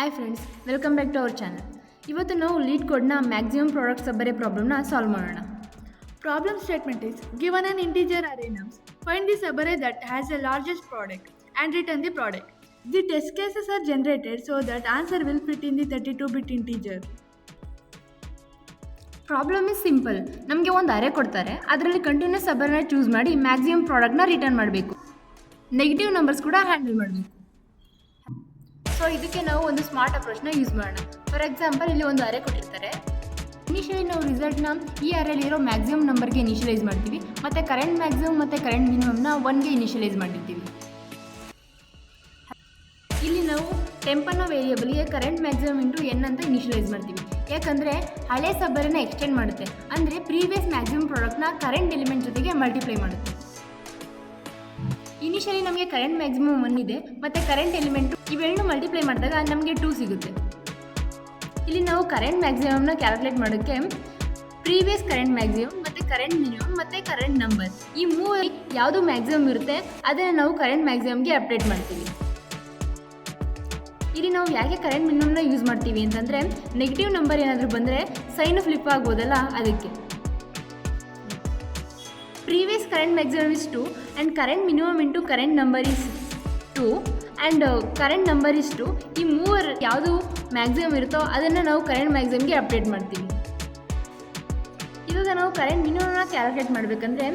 Hi friends, welcome back to our channel. ಇವತ್ತು ನಾವು ಲೀಡ್ ಕೋಡ್ನ ಮ್ಯಾಕ್ಸಿಮಮ್ ಪ್ರಾಡಕ್ಟ್ ಸಬ್ಬರೆ ಪ್ರಾಬ್ಲಮ್ನ ಸಾಲ್ವ್ ಮಾಡೋಣ. Problem statement is given an integer array nums. Find the subarray that has the largest product and return the product. The test cases are generated so that answer will fit in the 32-bit integer. Problem is simple. ನಮಗೆ ಒಂದು ಅರೆ ಕೊಡ್ತಾರೆ, ಅದರಲ್ಲಿ continuous ಸಬ್ಬರನ್ನ choose ಮಾಡಿ maximum ಪ್ರಾಡಕ್ಟ್ನ return ಮಾಡಬೇಕು. Negative numbers ಕೂಡ handle ಮಾಡಬೇಕು. ಸೊ ಇದಕ್ಕೆ ನಾವು ಒಂದು ಸ್ಮಾರ್ಟ್ ಅಪ್ರೋಚ್ನ ಯೂಸ್ ಮಾಡೋಣ. ಫಾರ್ ಎಕ್ಸಾಂಪಲ್, ಇಲ್ಲಿ ಒಂದು ಅರೆ ಕೊಟ್ಟಿರ್ತಾರೆ. ಇನಿಷಿಯಲಿ ನಾವು ರಿಸಲ್ಟ್ನ ಈ ಅರೆಯಲ್ಲಿರೋ ಮ್ಯಾಕ್ಸಿಮಮ್ ನಂಬರ್ಗೆ ಇನಿಷಿಯಲೈಸ್ ಮಾಡ್ತೀವಿ, ಮತ್ತು ಕರೆಂಟ್ ಮ್ಯಾಕ್ಸಿಮಮ್ ಮತ್ತು ಕರೆಂಟ್ ಮಿನಿಮಮ್ನ 1ಗೆ ಇನಿಷಿಯಲೈಸ್ ಮಾಡಿರ್ತೀವಿ. ಇಲ್ಲಿ ನಾವು ಟೆಂಪ್ ಅನ್ನೋ ವೇರಿಯಬಲ್ಗೆ ಕರೆಂಟ್ ಮ್ಯಾಕ್ಸಿಮಮ್ ಇಂಟು ಎನ್ ಅಂತ ಇನಿಷಿಯಲೈಸ್ ಮಾಡ್ತೀವಿ. ಯಾಕಂದರೆ ಹಳೆ ಸಬ್ಬರನ್ನ ಎಕ್ಸ್ಟೆಂಡ್ ಮಾಡುತ್ತೆ, ಅಂದರೆ ಪ್ರೀವಿಯಸ್ ಮ್ಯಾಕ್ಸಿಮಮ್ ಪ್ರಾಡಕ್ಟ್ನ ಕರೆಂಟ್ ಎಲಿಮೆಂಟ್ ಜೊತೆಗೆ ಮಲ್ಟಿಪ್ಲೈ ಮಾಡುತ್ತೆ. ಇನಿಷಿಯಲಿ ನಮಗೆ ಕರೆಂಟ್ ಮ್ಯಾಕ್ಸಿಮಮ್ 1 ಇದೆ, ಮತ್ತು ಕರೆಂಟ್ ಎಲಿಮೆಂಟು ಇವೆರಡು ಮಲ್ಟಿಪ್ಲೈ ಮಾಡಿದಾಗ ನಮಗೆ 2 ಸಿಗುತ್ತೆ. ಇಲ್ಲಿ ನಾವು ಕರೆಂಟ್ ಮ್ಯಾಕ್ಸಿಮಮ್ನ ಕ್ಯಾಲ್ಕುಲೇಟ್ ಮಾಡೋಕ್ಕೆ ಪ್ರೀವಿಯಸ್ ಕರೆಂಟ್ ಮ್ಯಾಕ್ಸಿಮಮ್ ಮತ್ತು ಕರೆಂಟ್ ಮಿನಿಮಮ್ ಮತ್ತು ಕರೆಂಟ್ ನಂಬರ್ ಈ ಮೂರು ಯಾವುದು ಮ್ಯಾಕ್ಸಿಮಮ್ ಇರುತ್ತೆ ಅದನ್ನು ನಾವು ಕರೆಂಟ್ ಮ್ಯಾಕ್ಸಿಮಮ್ಗೆ ಅಪ್ಡೇಟ್ ಮಾಡ್ತೀವಿ. ಇಲ್ಲಿ ನಾವು ಯಾಕೆ ಕರೆಂಟ್ ಮಿನಿಮಮ್ನ ಯೂಸ್ ಮಾಡ್ತೀವಿ ಅಂತಂದರೆ, ನೆಗೆಟಿವ್ ನಂಬರ್ ಏನಾದರೂ ಬಂದರೆ ಸೈನು ಫ್ಲಿಪ್ ಆಗ್ಬೋದಲ್ಲ, ಅದಕ್ಕೆ. Previous current maximum is 2 and current minimum into current number is 2 and current number is 2. ಈ ಮೂವರು ಯಾವುದು ಮ್ಯಾಕ್ಸಿಮಮ್ ಇರುತ್ತೋ ಅದನ್ನು ನಾವು ಕರೆಂಟ್ ಮ್ಯಾಕ್ಸಿಮಮ್ಗೆ ಅಪ್ಡೇಟ್ ಮಾಡ್ತೀವಿ. ಇವಾಗ ನಾವು ಕರೆಂಟ್ ಮಿನಿಮಮ್ನ ಕ್ಯಾಲ್ಕುಲೇಟ್ ಮಾಡಬೇಕಂದ್ರೆ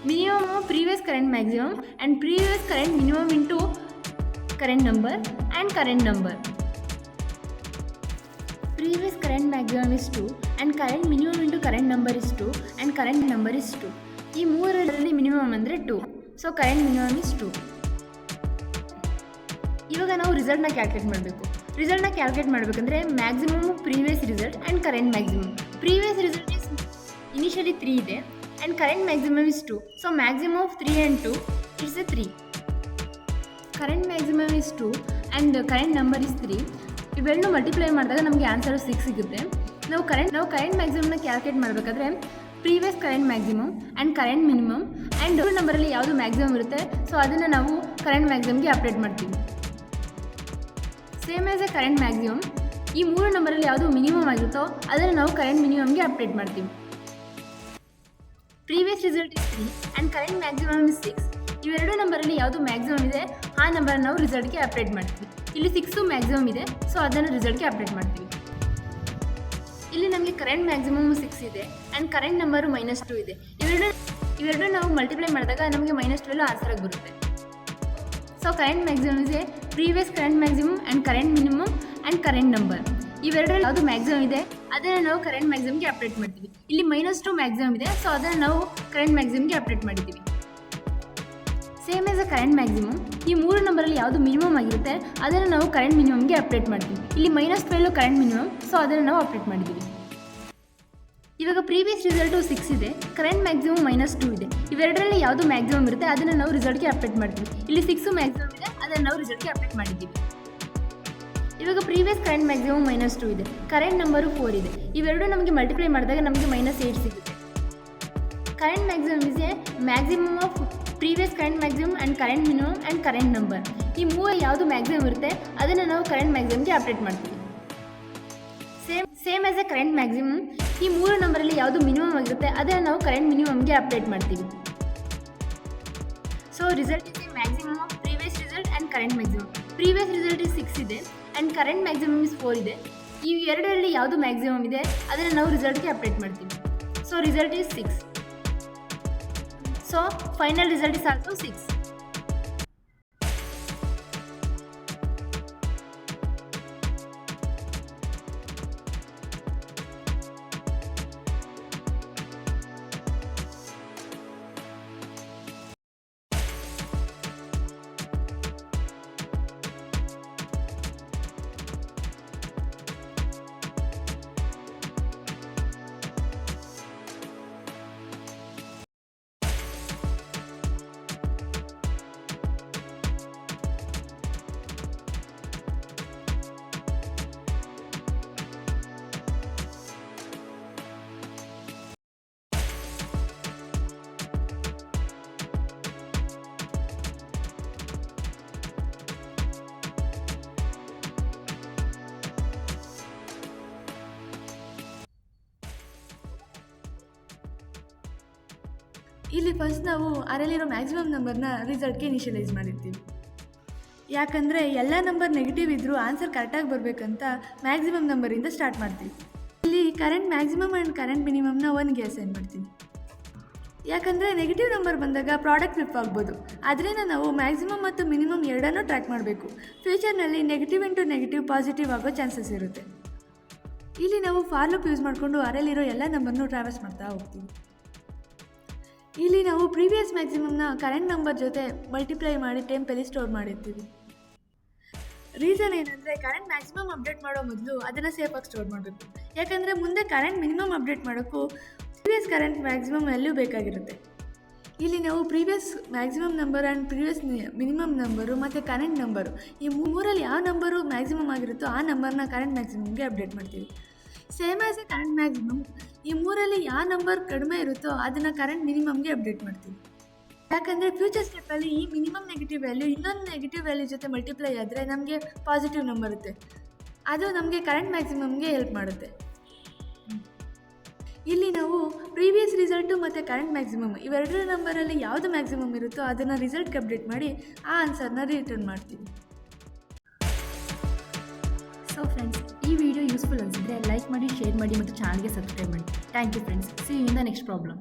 minimum previous current maximum and previous current minimum into current number and current number. Previous current maximum is 2 and current minimum into current number is 2 and current number is 2. ಈ ಮೂರರಲ್ಲಿ minimum ಅಂದರೆ 2, so current minimum is 2. ಇವಾಗ ನಾವು ರಿಸಲ್ಟ್ನ calculate ಮಾಡಬೇಕು. ರಿಸಲ್ಟ್ನ calculate ಮಾಡಬೇಕಂದ್ರೆ maximum previous result and current maximum. Previous result is initially 3 ಇದೆ and current maximum is 2, so maximum of 3 and 2 it's a 3. Current maximum is 2 and current number is 3. ಇವೆರಡನ್ನೂ multiply ಮಾಡಿದಾಗ ನಮಗೆ ಆನ್ಸರ್ 6 ಸಿಗುತ್ತೆ. ನಾವು current ಮ್ಯಾಕ್ಸಿಮಮ್ನ calculate ಮಾಡಬೇಕಾದ್ರೆ previous current maximum and current minimum and ನಂಬರಲ್ಲಿ ಯಾವುದು ಮ್ಯಾಕ್ಸಿಮಮ್ ಇರುತ್ತೆ ಸೊ ಅದನ್ನು ನಾವು ಕರೆಂಟ್ ಮ್ಯಾಕ್ಸಿಮಮ್ಗೆ ಅಪ್ಡೇಟ್ ಮಾಡ್ತೀವಿ. Same as A current maximum, ಈ ಮೂರು ನಂಬರಲ್ಲಿ ಯಾವುದು ಮಿನಿಮಮ್ ಆಗಿರುತ್ತೋ ಅದನ್ನು ನಾವು ಕರೆಂಟ್ ಮಿನಿಮಮ್ಗೆ ಅಪ್ಡೇಟ್ ಮಾಡ್ತೀವಿ. Previous result is 3 and current maximum is 6. ಇವೆರಡು ನಂಬರಲ್ಲಿ ಯಾವುದು ಮ್ಯಾಕ್ಸಿಮಮ್ ಇದೆ ಆ ನಂಬರ್ ನಾವು ರಿಸಲ್ಟ್ಗೆ ಅಪ್ಡೇಟ್ ಮಾಡ್ತೀವಿ. ಇಲ್ಲಿ 6 ಮ್ಯಾಕ್ಸಿಮಮ್ ಇದೆ, ಸೊ ಅದನ್ನು ರಿಸಲ್ಟ್ಗೆ ಅಪ್ಡೇಟ್ ಮಾಡ್ತೀವಿ. ಇಲ್ಲಿ ನಮಗೆ ಕರೆಂಟ್ ಮ್ಯಾಕ್ಸಿಮಮ್ 6 ಇದೆ ಆ್ಯಂಡ್ ಕರೆಂಟ್ ನಂಬರು -2 ಇದೆ. ಇವೆರಡು ನಾವು ಮಲ್ಟಿಪ್ಲೈ ಮಾಡಿದಾಗ ನಮಗೆ -12 ಆನ್ಸರ್ ಆಗಿ ಬರುತ್ತೆ. ಸೊ ಕರೆಂಟ್ ಮ್ಯಾಕ್ಸಿಮಮ್ ಇದೆ previous current maximum and current minimum and current number. ಇವೆರಡರಲ್ಲಿ ಯಾವುದು ಮ್ಯಾಕ್ಸಿಮಮ್ ಇದೆ ಅದನ್ನು ನಾವು ಕರೆಂಟ್ ಮ್ಯಾಕ್ಸಿಮಮ್ಗೆ ಅಪ್ಡೇಟ್ ಮಾಡ್ತೀವಿ. ಇಲ್ಲಿ -2 ಮ್ಯಾಕ್ಸಿಮಮ್ ಇದೆ, ಸೊ ಅದನ್ನು ನಾವು ಕರೆಂಟ್ ಮ್ಯಾಕ್ಸಿಮಮ್ಗೆ ಅಪ್ಡೇಟ್ ಮಾಡಿದ್ದೀವಿ. Same as a current maximum, ಈ ಮೂರು ನಂಬರಲ್ಲಿ ಯಾವುದು ಮಿನಿಮಮ್ ಆಗಿರುತ್ತೆ ಅದನ್ನು ನಾವು ಕರೆಂಟ್ ಮಿನಿಮಮ್ಗೆ ಅಪ್ಡೇಟ್ ಮಾಡ್ತೀವಿ. ಇಲ್ಲಿ -12 ಕರೆಂಟ್ ಮಿನಿಮಮ್, ಸೊ ಅದನ್ನು ನಾವು ಅಪ್ಡೇಟ್ ಮಾಡಿದ್ದೀವಿ. ಇವಾಗ ಪ್ರೀವಿಯಸ್ ರಿಸಲ್ಟು 6 ಇದೆ, ಕರೆಂಟ್ ಮ್ಯಾಕ್ಸಿಮಮ್ -2 ಇದೆ. ಇವೆರಡರಲ್ಲಿ ಯಾವುದು ಮ್ಯಾಕ್ಸಿಮಮ್ ಇರುತ್ತೆ ಅದನ್ನು ನಾವು ರಿಸಲ್ಟ್ಗೆ ಅಪ್ಡೇಟ್ ಮಾಡ್ತೀವಿ. ಇಲ್ಲಿ 6 ಮ್ಯಾಕ್ಸಿಮಮ್ ಇದೆ, ಅದನ್ನು ನಾವು ರಿಸಲ್ಟ್ಗೆ ಅಪ್ಡೇಟ್ ಮಾಡಿದ್ದೀವಿ. ಇವಾಗ ಪ್ರೀವಿಯಸ್ ಕರೆಂಟ್ ಮ್ಯಾಕ್ಸಿಮಮ್ -2 ಇದೆ, ಕರೆಂಟ್ ನಂಬರು 4 ಇದೆ. ಇವೆರಡು ನಮಗೆ ಮಲ್ಟಿಪ್ಲೈ ಮಾಡಿದಾಗ ನಮಗೆ -8 ಸಿಗುತ್ತೆ. Current maximum is A maximum of previous current maximum and current minimum and current number. ಈ ಮೂರು ಯಾವುದು ಮ್ಯಾಕ್ಸಿಮಮ್ ಇರುತ್ತೆ ಅದನ್ನು ನಾವು ಕರೆಂಟ್ ಮ್ಯಾಕ್ಸಿಮಮ್ಗೆ ಅಪ್ಡೇಟ್ ಮಾಡ್ತೀವಿ. Same as A current maximum, ಈ ಮೂರು ನಂಬರಲ್ಲಿ ಯಾವುದು ಮಿನಿಮಮ್ ಆಗಿರುತ್ತೆ ಅದನ್ನು ನಾವು ಕರೆಂಟ್ ಮಿನಿಮಮ್ಗೆ ಅಪ್ಡೇಟ್ ಮಾಡ್ತೀವಿ. So result is A maximum of previous result and current maximum. Previous result is 6 ಇದೆ ಆ್ಯಂಡ್ ಕರೆಂಟ್ ಮ್ಯಾಕ್ಸಿಮಮ್ ಇಸ್ 4 ಇದೆ. ಈ ಎರಡರಲ್ಲಿ ಯಾವುದು ಮ್ಯಾಕ್ಸಿಮಮ್ ಇದೆ ಅದನ್ನು ನಾವು ರಿಸಲ್ಟ್ಗೆ ಅಪ್ಡೇಟ್ ಮಾಡ್ತೀವಿ. So result is 6. So final result is also 6. ಇಲ್ಲಿ ಫಸ್ಟ್ ನಾವು ಅದರಲ್ಲಿರೋ ಮ್ಯಾಕ್ಸಿಮಮ್ ನಂಬರ್ನ ರಿಸಲ್ಟ್ಗೆ ಇನಿಷಿಯಲೈಸ್ ಮಾಡಿರ್ತೀವಿ. ಯಾಕಂದರೆ ಎಲ್ಲ ನಂಬರ್ ನೆಗೆಟಿವ್ ಇದ್ದರೂ ಆನ್ಸರ್ ಕರೆಕ್ಟಾಗಿ ಬರಬೇಕಂತ ಮ್ಯಾಕ್ಸಿಮಮ್ ನಂಬರಿಂದ ಸ್ಟಾರ್ಟ್ ಮಾಡ್ತೀವಿ. ಇಲ್ಲಿ ಕರೆಂಟ್ ಮ್ಯಾಕ್ಸಿಮಮ್ ಆ್ಯಂಡ್ ಕರೆಂಟ್ ಮಿನಿಮಮ್ನ 1ಗೆ ಅಸೈನ್ ಮಾಡ್ತೀವಿ. ಯಾಕಂದರೆ ನೆಗೆಟಿವ್ ನಂಬರ್ ಬಂದಾಗ ಪ್ರಾಡಕ್ಟ್ ಫ್ಲಿಪ್ ಆಗ್ಬೋದು. ಅದರಿಂದ ನಾವು ಮ್ಯಾಕ್ಸಿಮಮ್ ಮತ್ತು ಮಿನಿಮಮ್ ಎರಡನ್ನೂ ಟ್ರ್ಯಾಕ್ ಮಾಡಬೇಕು. ಫ್ಯೂಚರ್ನಲ್ಲಿ ನೆಗೆಟಿವ್ ಇಂಟು ನೆಗೆಟಿವ್ ಪಾಸಿಟಿವ್ ಆಗೋ ಚಾನ್ಸಸ್ ಇರುತ್ತೆ. ಇಲ್ಲಿ ನಾವು ಫಾರ್ ಲೂಪ್ ಯೂಸ್ ಮಾಡಿಕೊಂಡು ಅದರಲ್ಲಿರೋ ಎಲ್ಲ ನಂಬರ್ನೂ ಟ್ರಾವೆಲ್ಸ್ ಮಾಡ್ತಾ ಹೋಗ್ತೀವಿ. ಇಲ್ಲಿ ನಾವು ಪ್ರೀವಿಯಸ್ ಮ್ಯಾಕ್ಸಿಮಮ್ನ ಕರೆಂಟ್ ನಂಬರ್ ಜೊತೆ ಮಲ್ಟಿಪ್ಲೈ ಮಾಡಿ ಟೆಂಪಲ್ಲಿ ಸ್ಟೋರ್ ಮಾಡಿರ್ತೀವಿ. ರೀಸನ್ ಏನಂದರೆ ಕರೆಂಟ್ ಮ್ಯಾಕ್ಸಿಮಮ್ ಅಪ್ಡೇಟ್ ಮಾಡೋ ಮೊದಲು ಅದನ್ನು ಸೇಫಾಗಿ ಸ್ಟೋರ್ ಮಾಡಬೇಕು. ಯಾಕಂದರೆ ಮುಂದೆ ಕರೆಂಟ್ ಮಿನಿಮಮ್ ಅಪ್ಡೇಟ್ ಮಾಡೋಕ್ಕೂ ಪ್ರೀವಿಯಸ್ ಕರೆಂಟ್ ಮ್ಯಾಕ್ಸಿಮಮ್ ವ್ಯಾಲ್ಯೂ ಬೇಕಾಗಿರುತ್ತೆ. ಇಲ್ಲಿ ನಾವು previous maximum number and previous minimum number ಮತ್ತು ಕರೆಂಟ್ ನಂಬರು ಈ ಮೂರಲ್ಲಿ ಯಾವ ನಂಬರು ಮ್ಯಾಕ್ಸಿಮಮ್ ಆಗಿರುತ್ತೋ ಆ ನಂಬರ್ನ ಕರೆಂಟ್ ಮ್ಯಾಕ್ಸಿಮಮ್ಗೆ ಅಪ್ಡೇಟ್ ಮಾಡ್ತೀವಿ. Same as A current maximum ಈ ಮೂರಲ್ಲಿ ಯಾವ ನಂಬರ್ ಕಡಿಮೆ ಇರುತ್ತೋ ಅದನ್ನು ಕರೆಂಟ್ ಮಿನಿಮಮ್ಗೆ ಅಪ್ಡೇಟ್ ಮಾಡ್ತೀವಿ. ಯಾಕಂದರೆ ಫ್ಯೂಚರ್ ಸ್ಟೆಪ್ಪಲ್ಲಿ ಈ ಮಿನಿಮಮ್ ನೆಗೆಟಿವ್ ವ್ಯಾಲ್ಯೂ ಇನ್ನೊಂದು ನೆಗೆಟಿವ್ ವ್ಯಾಲ್ಯೂ ಜೊತೆ ಮಲ್ಟಿಪ್ಲೈ ಆದರೆ ನಮಗೆ ಪಾಸಿಟಿವ್ ನಂಬರ್ ಇರುತ್ತೆ. ಅದು ನಮಗೆ ಕರೆಂಟ್ ಮ್ಯಾಕ್ಸಿಮಮ್ಗೆ ಹೆಲ್ಪ್ ಮಾಡುತ್ತೆ. ಇಲ್ಲಿ ನಾವು ಪ್ರೀವಿಯಸ್ ರಿಸಲ್ಟು ಮತ್ತು ಕರೆಂಟ್ ಮ್ಯಾಕ್ಸಿಮಮ್ ಇವೆರಡರ ನಂಬರಲ್ಲಿ ಯಾವುದು ಮ್ಯಾಕ್ಸಿಮಮ್ ಇರುತ್ತೋ ಅದನ್ನು ರಿಸಲ್ಟ್ಗೆ ಅಪ್ಡೇಟ್ ಮಾಡಿ ಆ ಆನ್ಸರ್ನ ರಿಟರ್ನ್ ಮಾಡ್ತೀವಿ. ಸೊ ಫ್ರೆಂಡ್ಸ್, ಈ ವಿಡಿಯೋ ಯೂಸ್ಫುಲ್ ಅನಿಸಿದರೆ ಲೈಕ್ ಮಾಡಿ, ಶೇರ್ ಮಾಡಿ ಮತ್ತು ಚಾನಲ್ಗೆ ಸಬ್ಸ್ಕ್ರೈಬ್ ಮಾಡಿ. Thank you friends. See you in the next problem.